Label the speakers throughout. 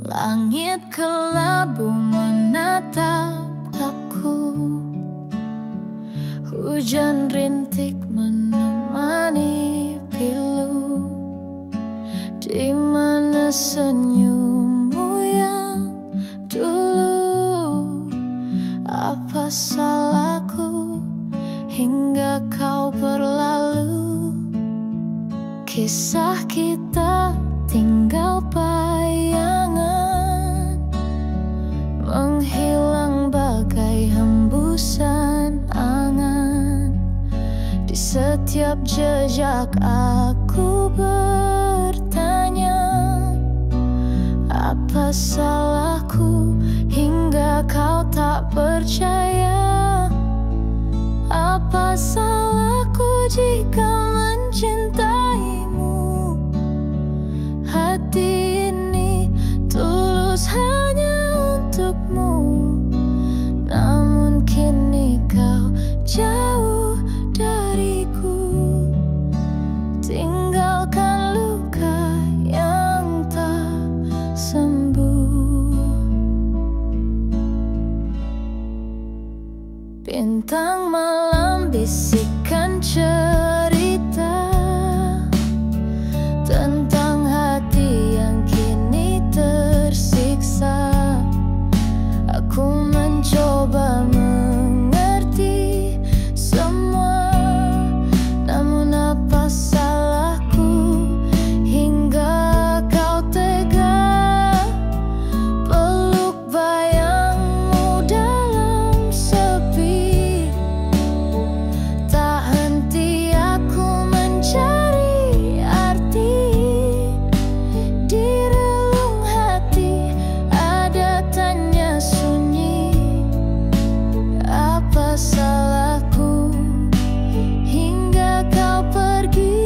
Speaker 1: Langit kelabu menatap aku, hujan rintik menemani pilu. Di mana senyummu yang dulu? Apa salahku hingga kau berlalu? Kisah kita tinggal bayangan, menghilang bagai hembusan angan. Di setiap jejak aku bertanya, apa salahku hingga kau tak percaya? Apa salahku jika mencintaimu? Hati ini tulus hanya untukmu, namun kini kau jauh dariku. Tinggalkan luka yang tak sembuh. Bintang malam bisikan cerita tentang hati yang kini tersiksa. Aku mencoba mengerti semua, namun apa salahku hingga kau tega peluk bayangmu dalam sepi. Tak henti aku mencari arti, di relung hati ada tanya sunyi. Apa salahku hingga kau pergi?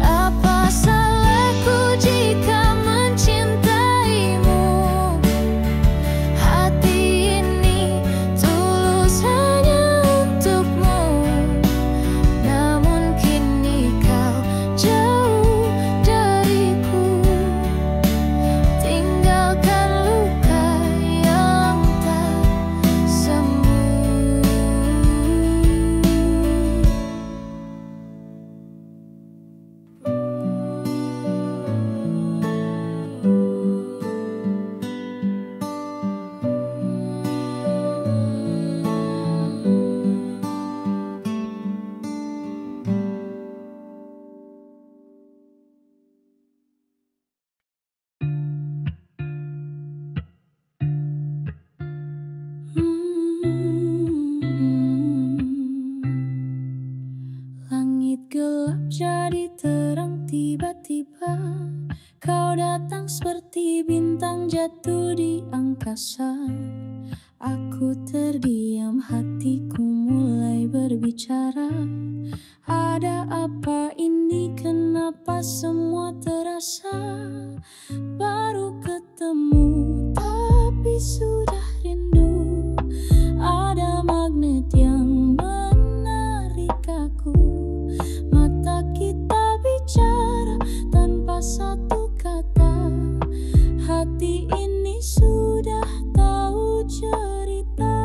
Speaker 1: Apa salahku jika mencintaimu? Hati ini tulus hanya untukmu, namun kini kau jauh dariku. Tinggalkan luka yang tak sembuh. Langit gelap jadi terang tiba-tiba. Kau datang seperti bintang jatuh di angkasa. Aku terdiam, hatiku mulai berbicara. Ada apa ini? Kenapa semua terasa baru ketemu tapi sudah rindu? Ada magnet yang menarik aku. Mata kita bicara tanpa satu kata. Hati ini sudah tahu cerita.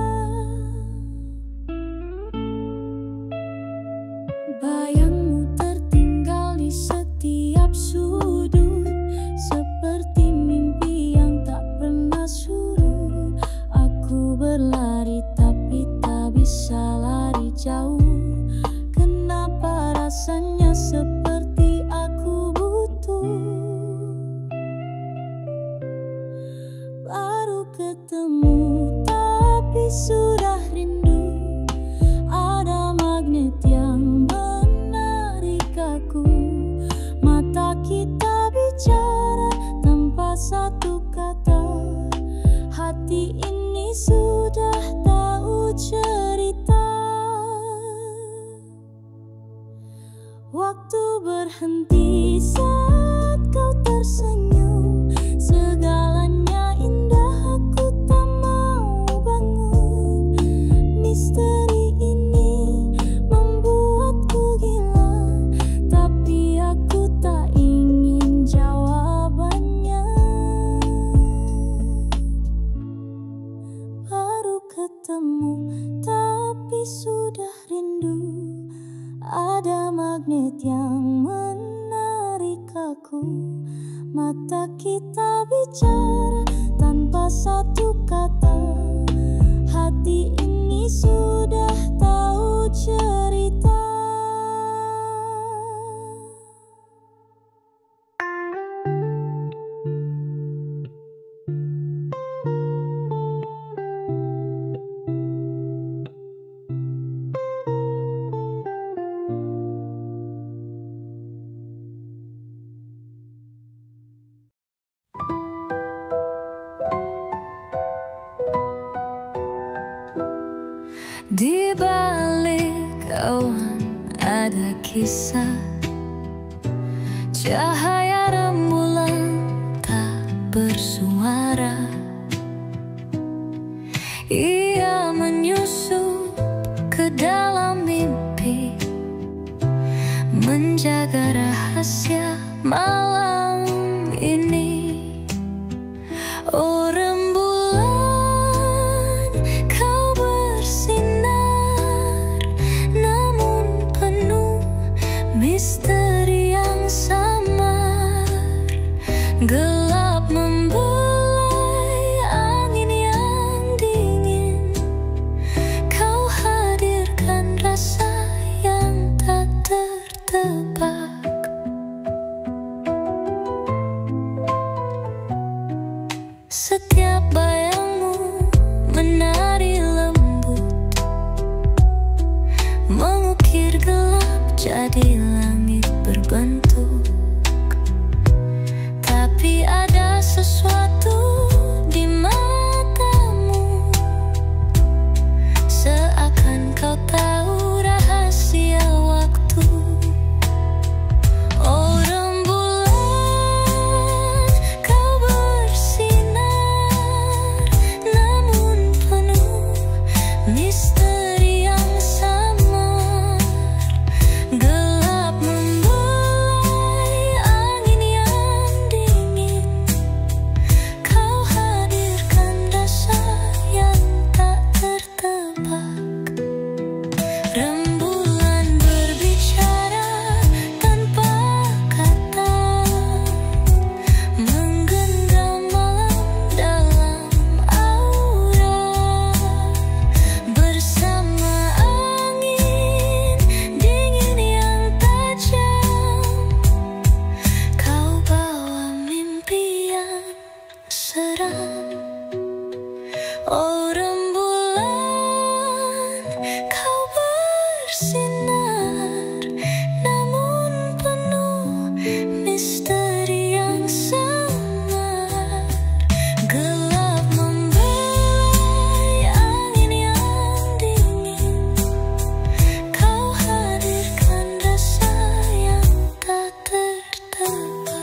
Speaker 1: Bayangmu tertinggal di setiap sudut, seperti mimpi yang tak pernah surut. Aku berlari tapi tak bisa lari jauh. Kenapa rasanya seperti aku butuh? Baru ketemu tapi sudah rindu. Ada magnet yang menarik aku. Mata kita bicara tanpa satu kata. Hati ini sudah tahu cerita. Waktu berhenti saat kau tersenyum. Segalanya indah, aku tak mau bangun. Misteri ini membuatku gila. Ada magnet yang menarik aku. Mata kita bicara tanpa satu kata. Hati ini sudah tahu cerita.
Speaker 2: Di balik awan ada kisah, cahaya rembulan tak bersuara. Ia menyusup ke dalam mimpi, menjaga rahasia malam ini. Oh rembulan, kau bersinar, namun penuh misteri yang samar. Gelap membelai angin yang dingin. Kau hadirkan rasa yang tak tertebak. Setiap bayangmu menari lembut, mengukir gelap jadi langit berbentuk. Tapi ada sesuatu di matamu, seakan kau tahu rahasia waktu. Oh rembulan, kau bersinar, namun penuh misteri yang samar. Gelap membelai angin yang dingin. Kau hadirkan rasa yang tak tertebak. Rembulan berbicara tanpa kata, menggenggam malam dalam aura. Bersama angin dingin yang tajam, kau bawa mimpi yang seram. Oh rembulan, kau bersinar, namun penuh misteri yang samar. Gelap membelai angin yang dingin. Kau hadirkan rasa yang tak tertebak.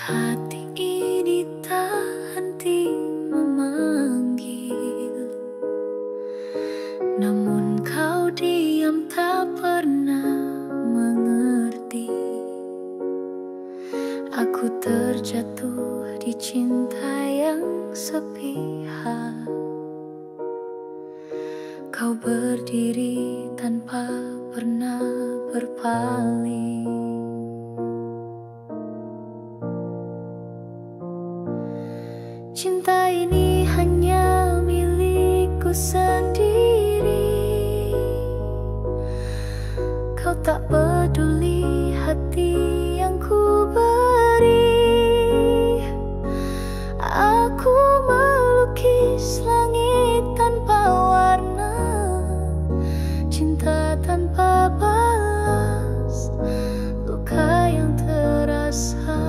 Speaker 2: Hati ini tak henti memanggil, namun kau diam tak pernah mengerti. Aku terjatuh di cinta yang sepihak. Kau berdiri tanpa pernah berpaling. Cinta ini hanya milikku sendiri. Kau tak peduli hati yang ku beri. Aku melukis langit tanpa warna, cinta tanpa balas, luka yang terasa.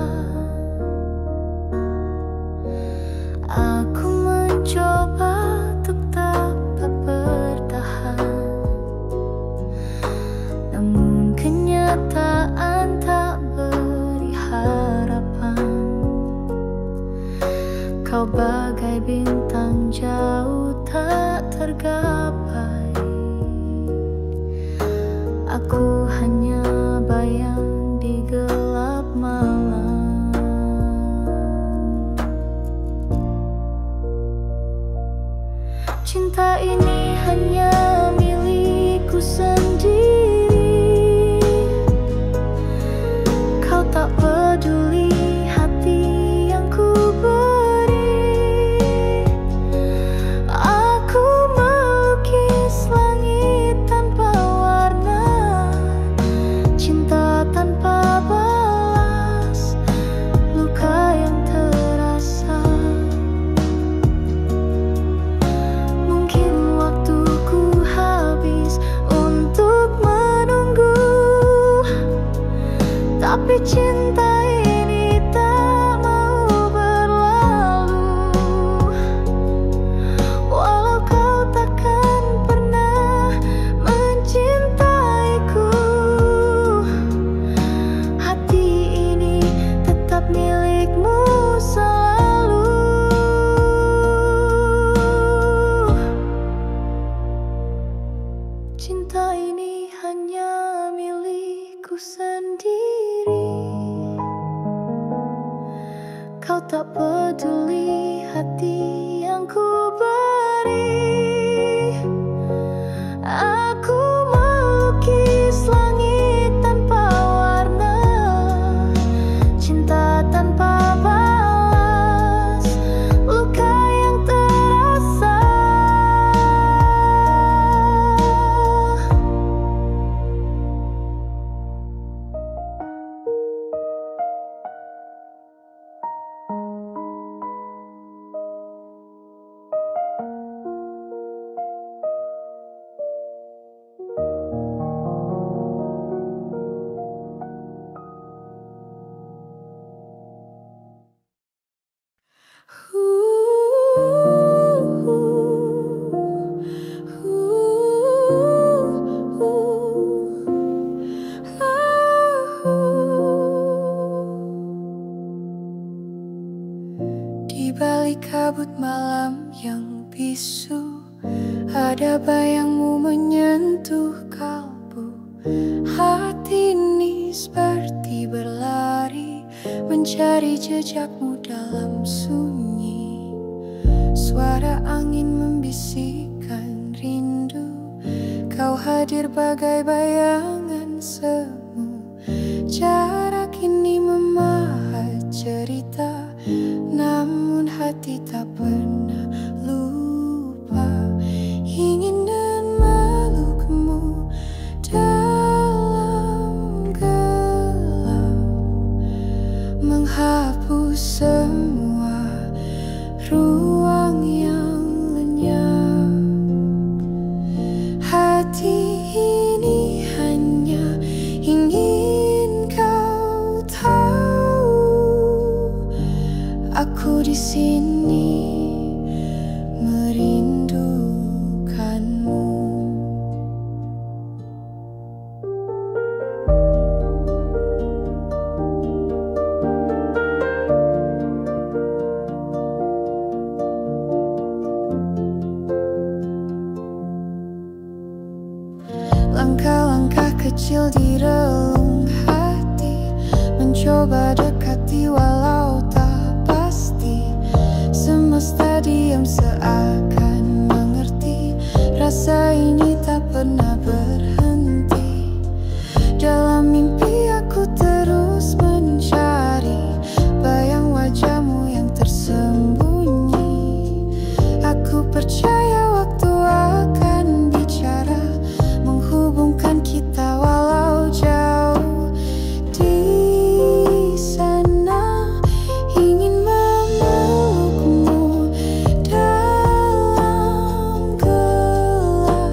Speaker 2: Aku mencoba untuk tak tergapai. Aku hanya bayang di gelap malam. Cinta ini hanya milikku sendiri. Kau tak peduli hati yang ku beri. Aku melukis langit tanpa warna, cinta tanpa balas, luka yang terasa. Mungkin waktuku habis untuk menunggu, tapi cinta ini tak mau berlalu. Walau kau takkan pernah mencintaiku, hati ini tetap milikmu selalu. Cinta ini hanya milikku sendiri. Kau tak peduli hati yang ku beri. Aku melukis langit tanpa warna, cinta tanpa balas, luka yang terasa. Di balik kabut malam yang bisu, ada bayangmu menyentuh kalbu. Hati ini seperti berlari, mencari jejakmu dalam sunyi. Suara angin membisikkan rindu, kau hadir bagai bayangan semu. Jarak ini memahat cerita, namun hati tak pernah lupa. Ingin dan melukmu dalam gelap, menghapus semua ruang yang lenyap. Hati ini hanya ingin kau tahu, aku di sini merindukanmu. Langkah-langkah kecil di relung hati, mencoba dekati walau tak pasti. Semesta diam seakan mengerti, rasa ini tak pernah berhenti. Dalam mimpi aku terus mencari bayang wajahmu yang tersembunyi. Aku percaya waktu akan bicara, menghubungkan kita walau jauh. Di sana ingin memelukmu dalam gelap,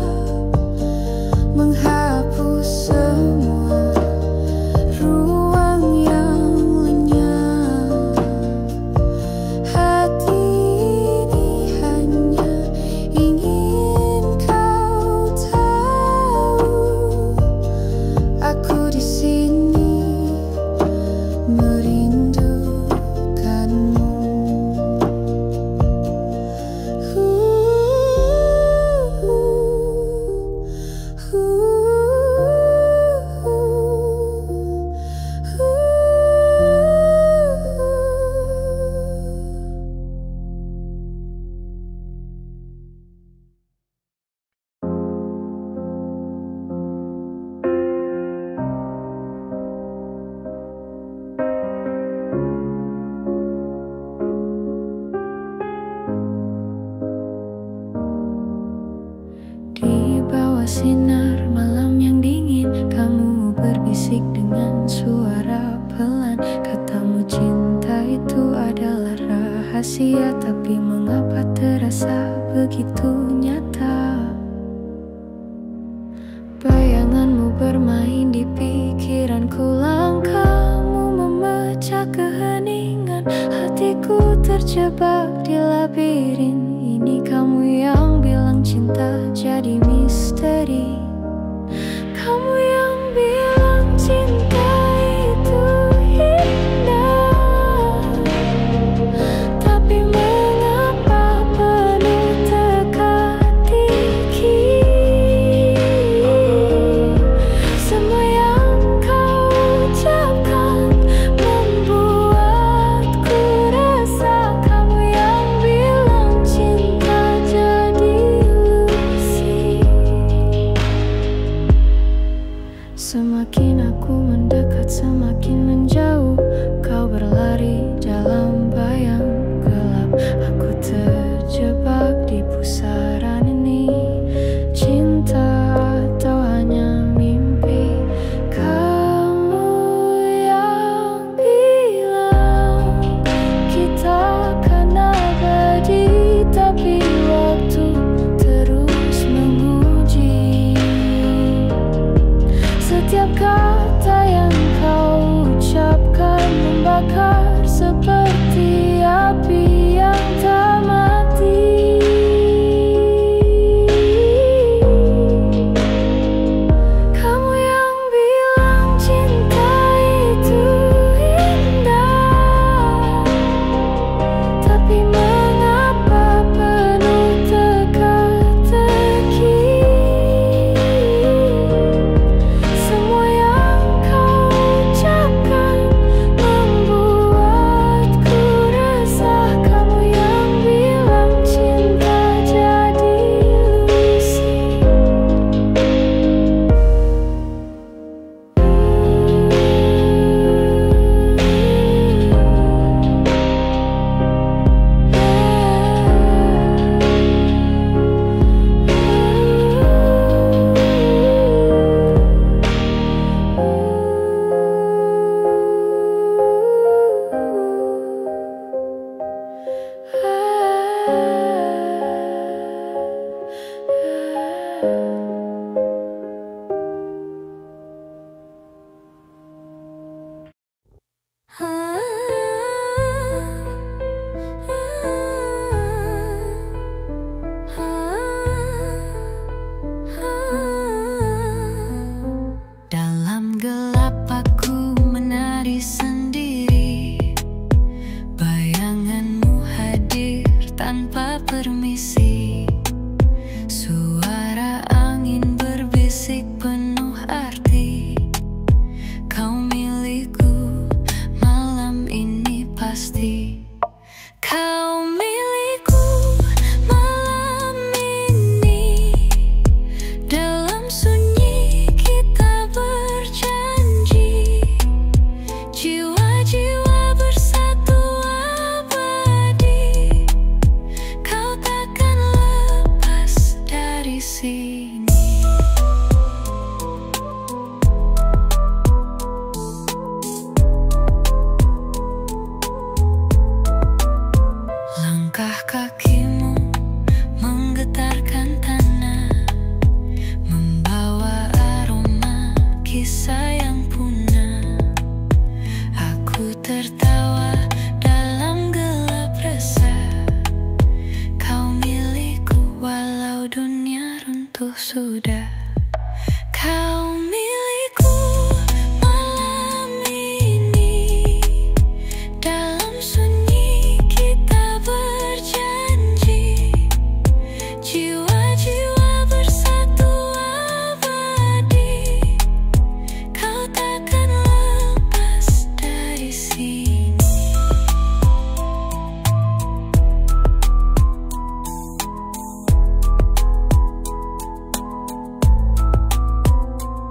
Speaker 2: sinar malam yang dingin. Kamu berbisik dengan suara pelan. Katamu cinta itu adalah rahasia, tapi mengapa terasa begitu nyata? Bayanganmu bermain di pikiranku, langkahmu memecah keheningan. Hatiku terjebak di labirin ini. Kamu yang bilang cinta jadi misteri. Kamu yang bilang cinta itu indah, tapi mengapa penuh teka-teki? Semua yang kau ucapkan membuatku rasa. Kamu yang bilang cinta jadi ilusi. Semakin aku mendekat, semakin menjauh. Kau berlari dalam bayang gelap. Aku terjebak di pusaran ini. Cinta atau hanya mimpi? Kamu yang bilang kita akan abadi, tapi waktu terus menguji. Setiap kata yang kau ucapkan membakar seperti api yang tak mati. Kamu yang bilang cinta itu indah, tapi mengapa penuh teka-teki? Semua yang kau ucapkan membuatku rasa. Kamu yang bilang cinta jadi ilusi. Dalam gelap aku menari sendiri. Bayanganmu hadir tanpa permisi. Suara angin berbisik penuh arti. Kau milikku malam ini pasti. Kau milikku malam ini. Dalam sunyi kita berjanji. Jiwa-jiwa bersatu abadi. Kau takkan lepas dari sini. Langkah kakimu menggetarkan tanah, membawa aroma kisah yang punah. Aku tertawa dalam gelap resah. Kau milikku walau dunia runtuh sudah. Kau milikku malam ini. Dalam sunyi kita berjanji. Jiwa-jiwa bersatu abadi. Kau takkan lepas dari sini.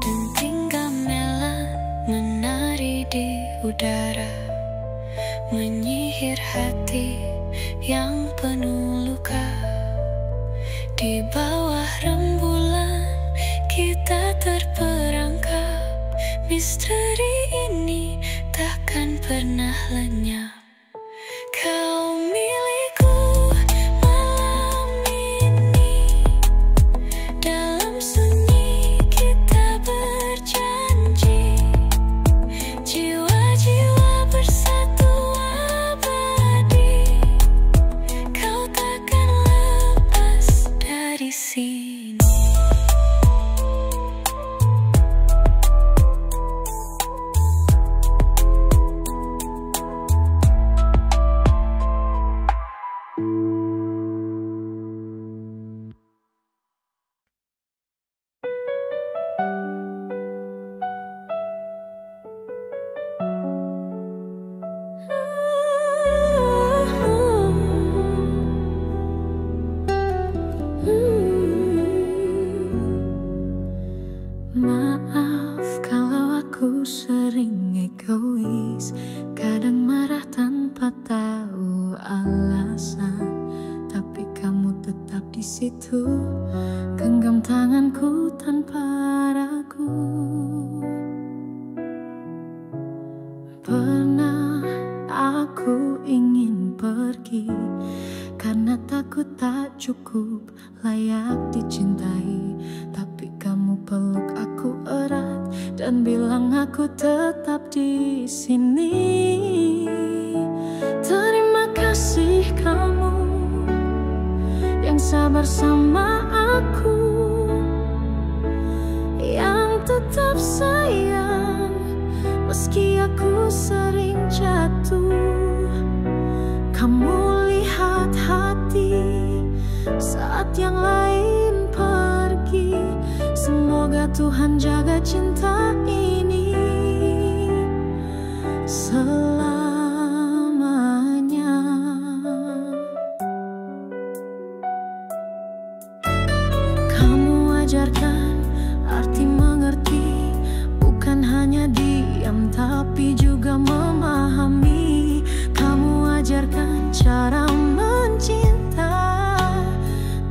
Speaker 2: Denting Misteri ini takkan pernah lenyap. Kau milikku malam ini, dalam sunyi kita berjanji, jiwa-jiwa bersatu abadi. Kau takkan lepas dari sini.
Speaker 1: Maaf kalau aku sering egois, kadang marah tanpa tahu alasan. Tapi kamu tetap di situ, genggam tanganku tanpa ragu. Pernah aku ingin pergi karena takut tak cukup layak dicintai, tapi kamu peluk aku erat dan bilang aku tetap di sini. Terima kasih kamu yang sabar sama aku, yang tetap sayang meski aku sering jatuh. Kamu lihat hati saat yang lain pergi. Semoga Tuhan jaga cinta ini selamanya. Kamu ajarkan arti mengerti, bukan hanya diam tapi juga memahami. Kamu ajarkan cara mencinta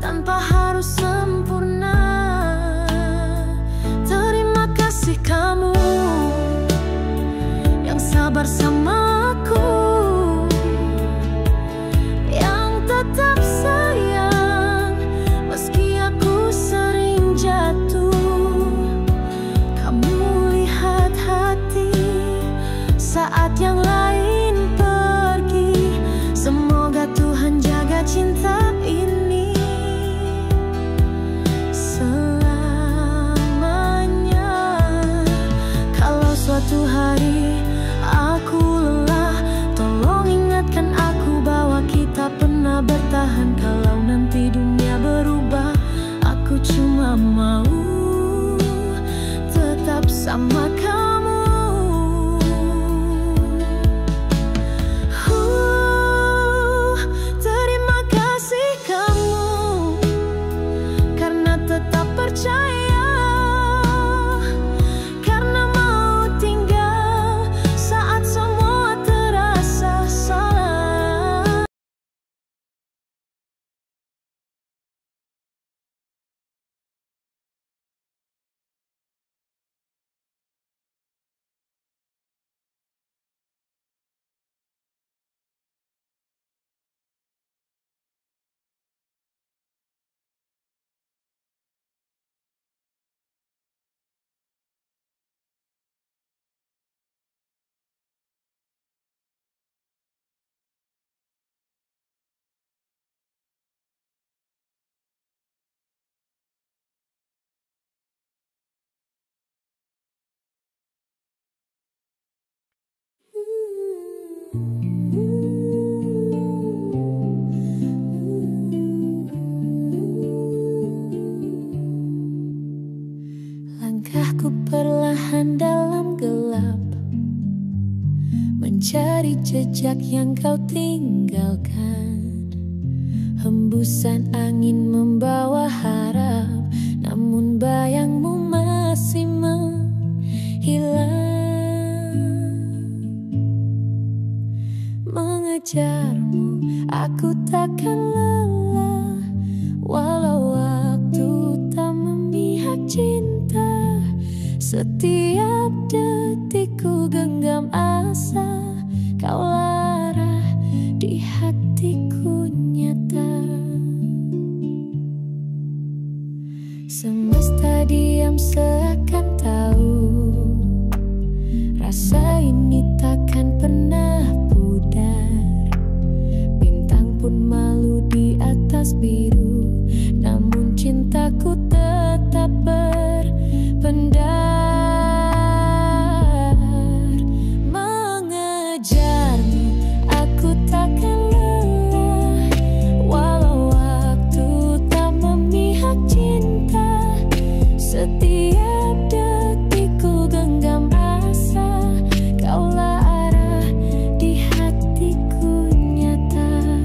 Speaker 1: tanpa harus sempurna. Terima kasih kamu yang sabar sama aku, yang tetap sayang meski aku sering jatuh. Kamu lihat hati saat yang lain pergi. Semoga Tuhan jaga cinta ini selamanya. Kalau suatu hari aku lelah, tolong ingatkan aku bahwa kita pernah bertahan. Kalau nanti dunia berubah, aku cuma mau tetap sama kamu. Terima kasih kamu karena tetap percaya, karena mau tinggal saat semua terasa salah. Langkahku perlahan dalam gelap, mencari jejak yang kau tinggalkan. Hembusan angin membawa harap, namun bayangmu masih menghilang. Mengejarmu aku takkan lelah, walau waktu tak memihak cinta. Setiap detik Semesta diam seakan tahu, rasa ini takkan pernah pudar. Bintang pun malu di atas biru, namun cintaku tetap berpendar. Mengejarmu aku takkan lelah, walau waktu tak memihak cinta. Setiap detikku genggam asa, kaulah arah di hatiku nyata.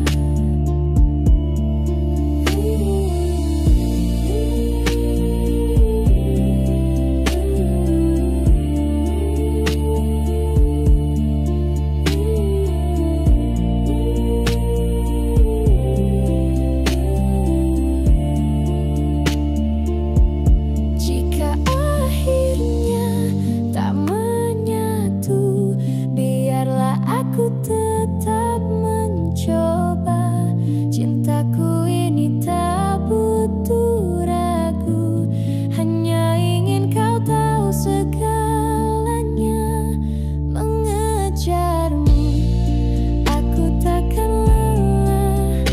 Speaker 1: Jika akhirnya tak menyatu, biarlah aku tetap mencoba. Cintaku ini tak butuh ragu, hanya ingin kau tahu segalanya. Mengejarmu aku takkan lelah,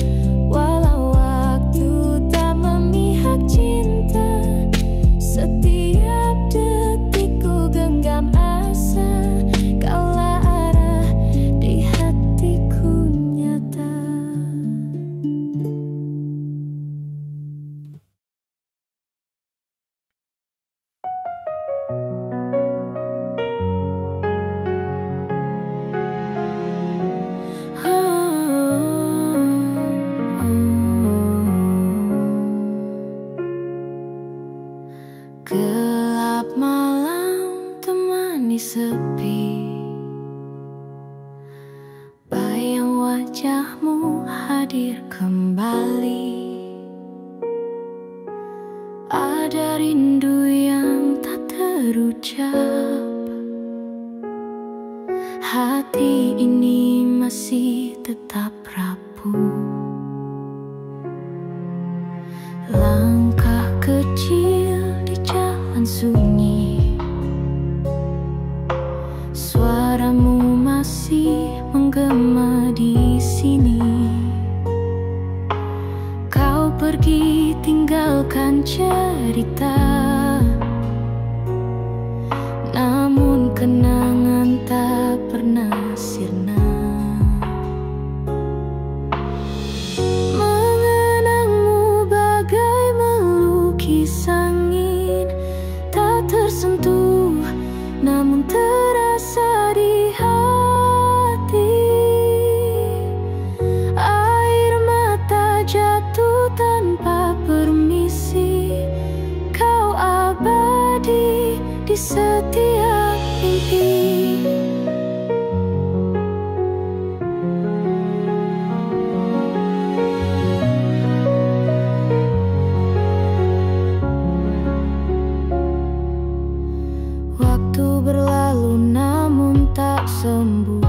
Speaker 1: walau waktu tak memihak cinta. Setiap detikku genggam asa, kaulah arah di hatiku nyata. Gelap malam temani sepi, bayang wajahmu hadir kembali. Ada rindu yang tak terucap, hati ini masih tetap rapuh. Langkah kecil di jalan sunyi, suaramu masih menggema di sini. Kau pergi tinggalkan cerita, namun kenangan tak pernah sirna. Mengenangmu bagai melukis angin, tak tersentuh namun terasa di hati. Air mata jatuh tanpa permisi, kau abadi di setiap mimpi. Waktu berlalu namun tak sembuh,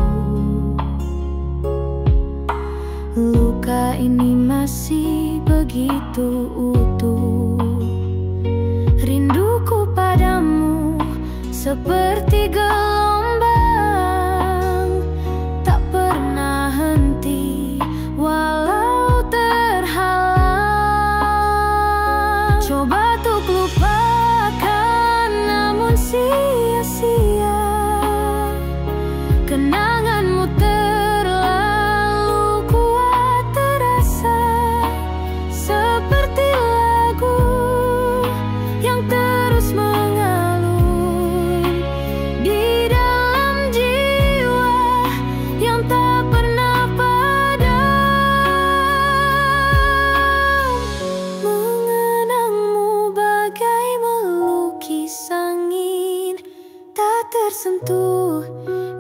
Speaker 1: luka ini masih begitu utuh. Rinduku padamu seperti gelombang, tak pernah henti walau terhalang. Coba untuk lupakan namun sia-sia, kenanganmu terlalu kuat terasa, seperti lagu yang terus mengalun di dalam jiwa yang tak pernah padam. Mengenangmu bagai melukis angin, tak tersentuh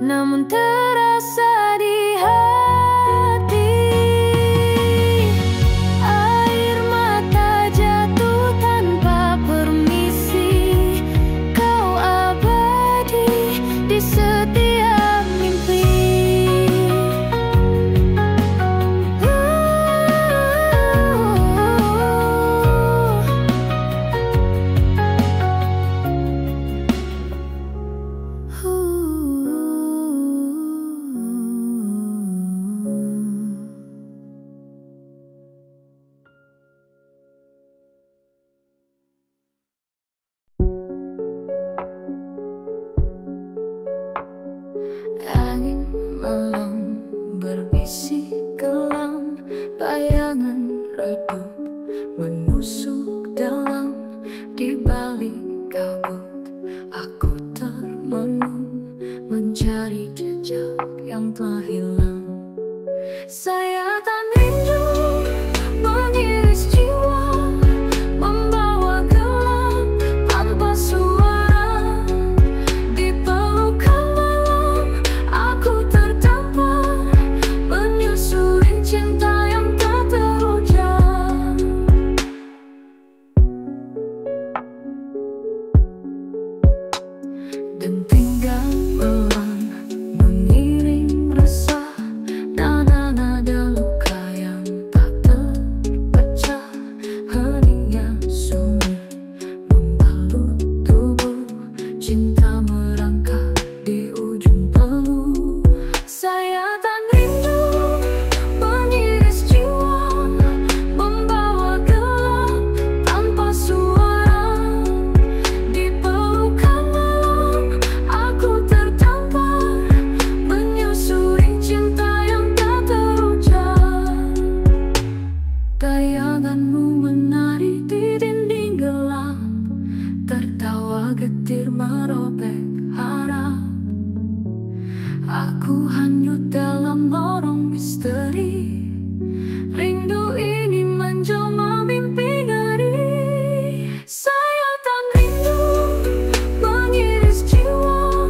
Speaker 1: namun terasa di hati. Air mata jatuh tanpa permisi, kau abadi di setiap mimpi. getir merobek harap. Aku hanyut dalam lorong misteri. Rindu ini menjelma mimpi ngeri. Sayatan rindu mengiris jiwa,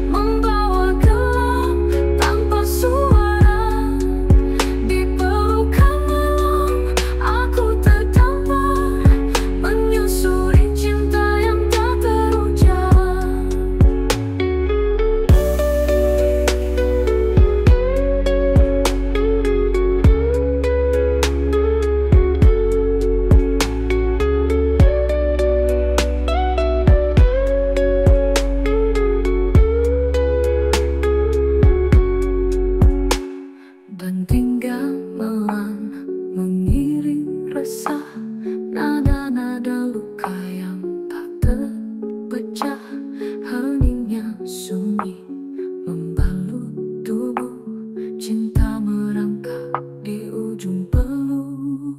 Speaker 1: membawa gelap tanpa suara. Di pelukan malam aku terdampar, menyusuri cinta yang tak terucap. Banting gamelan mengiring resah, nada-nada luka yang tak terpecah. Heningnya sunyi membalut tubuh, cinta merangkak di ujung peluh.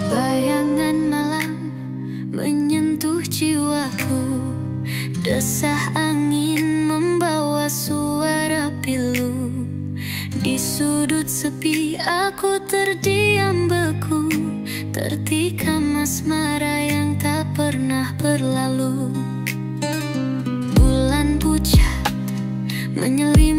Speaker 1: Bayangan malam menyentuh jiwaku, desah angin membawa suara pilu. Di sudut sepi aku terdiam beku, tertikam asmara yang tak pernah berlalu. Bulan pucat menyelim